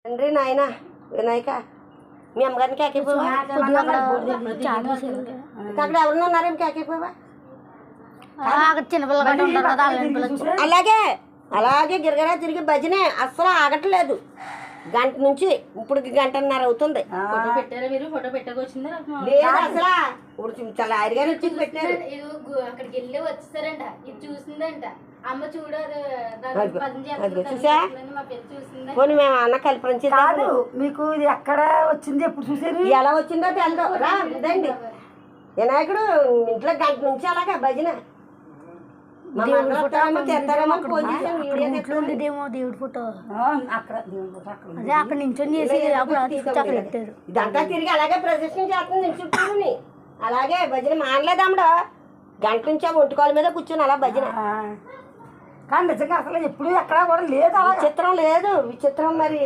తండ్రి నాయన వినాయక మీ అమ్మగారిని కేకైపోవా అక్కడ ఎవరన్నా ఉన్నారేం కేకైపోవా అలాగే అలాగే గిరగరా తిరిగి భజనే అస్సలు ఆగట్లేదు గంట నుంచి ఇప్పుడు గంటన్నర అవుతుంది ఫోటో పెట్టకొచ్చిందా లేదు అసలు ఇప్పుడు చాలా ఆరిగారు వచ్చి పెట్టారు అక్కడికి వెళ్ళి వచ్చేసారంట ఇది చూసిందంట అమ్మ చూడ చూసా పోనీ మేము అన్న కల్పరించి కాదు మీకు ఇది ఎక్కడ వచ్చింది ఎప్పుడు చూసేది ఎలా వచ్చిందో తెలదు రా ఇదండి వినాయకుడు ఇంట్లో గంట నుంచి అలాగా భజన దేవుడి ఫోటో అక్కడ దేవుడి ఫోటో అక్కడ అదే అక్కడ నించొని చేసి అక్కడ పెట్టారు ఇదంతా తిరిగి అలాగే ప్రదర్శన చేస్తుంది నిల్చుంటుని అలాగే భజన మానలేదు అమ్మడు గంట నుంచి ఆ ఒంటికాల మీద కూర్చొని అలా భజన కానీ నిజంగా అసలు ఎప్పుడు ఎక్కడ కూడా లేదు విచిత్రం లేదు విచిత్రం మరి